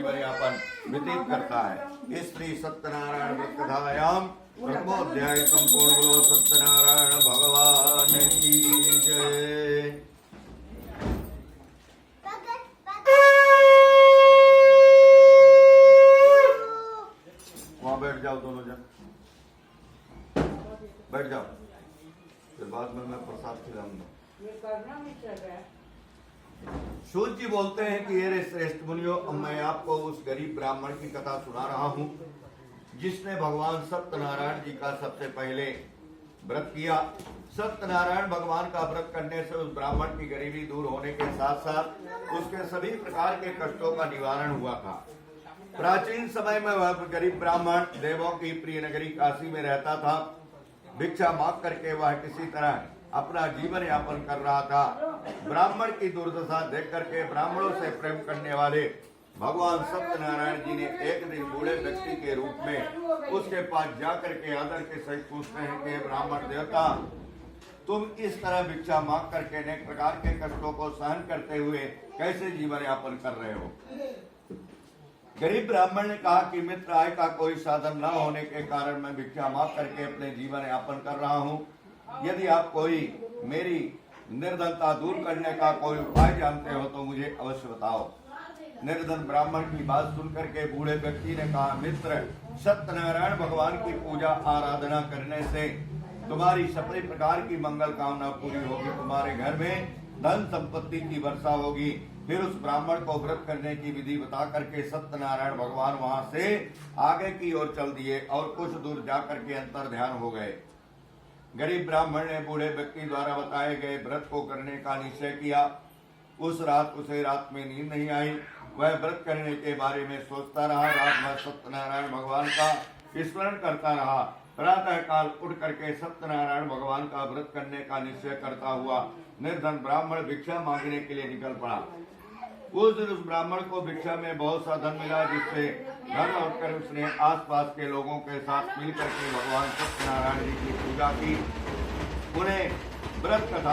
जीवन यापन व्यतीत करता है। स्त्री सत्यनारायण व्रत कथायाम प्रथमोध्याय संपूर्ण बोलो सत्यनारायण भगवान की जय। वहां बैठ जाओ, दोनों जन बैठ जाओ, फिर बाद में मैं प्रसाद खिलाऊंगा। सूत जी बोलते हैं कि ये श्रेष्ठ मुनियों, अब मैं आपको उस गरीब ब्राह्मण की कथा सुना रहा हूँ जिसने भगवान सत्यनारायण जी का सबसे पहले व्रत किया। सत्यनारायण भगवान का व्रत करने से उस ब्राह्मण की गरीबी दूर होने के साथ साथ उसके सभी प्रकार के कष्टों का निवारण हुआ था। प्राचीन समय में वह गरीब ब्राह्मण देवों की प्रिय नगरी काशी में रहता था। भिक्षा मांग करके वह किसी तरह अपना जीवन यापन कर रहा था। ब्राह्मण की दुर्दशा देख करके ब्राह्मणों से प्रेम करने वाले भगवान सत्यनारायण जी ने एक दिन बूढ़े व्यक्ति के रूप में उसके पास जाकर के आदर के सहित पूछते हैं कि ब्राह्मण देवता, तुम इस तरह भिक्षा मांग करके अनेक प्रकार के कष्टों को सहन करते हुए कैसे जीवन यापन कर रहे हो? गरीब ब्राह्मण ने कहा कि मित्र, आय का कोई साधन न होने के कारण मैं भिक्षा मांग करके अपने जीवन यापन कर रहा हूँ। यदि आप कोई मेरी निर्धनता दूर करने का कोई उपाय जानते हो तो मुझे अवश्य बताओ। निर्धन ब्राह्मण की बात सुनकर के बूढ़े व्यक्ति ने कहा, मित्र, सत्यनारायण भगवान की पूजा आराधना करने से तुम्हारी सभी प्रकार की मंगल कामना पूरी होगी, तुम्हारे घर में धन संपत्ति की वर्षा होगी। फिर उस ब्राह्मण को व्रत करने की विधि बता करके सत्यनारायण भगवान वहां से आगे की ओर चल दिए और कुछ दूर जाकर के अंतर ध्यान हो गए। गरीब ब्राह्मण ने बूढ़े व्यक्ति द्वारा बताए गए व्रत को करने का निश्चय किया। उस रात उसे रात में नींद नहीं आई। वह व्रत करने के बारे में सोचता रहा। रात भर सत्यनारायण भगवान का स्मरण करता रहा। प्रातः काल उठ करके सत्यनारायण भगवान का व्रत करने का निश्चय करता हुआ निर्धन ब्राह्मण भिक्षा मांगने के लिए निकल पड़ा। उस दिन उस ब्राह्मण को भिक्षा में बहुत सा धन मिला, जिससे घर लौटकर उसने आसपास के लोगों के साथ मिलकर के भगवान सत्यनारायण जी की पूजा की। उन्हें व्रत कथा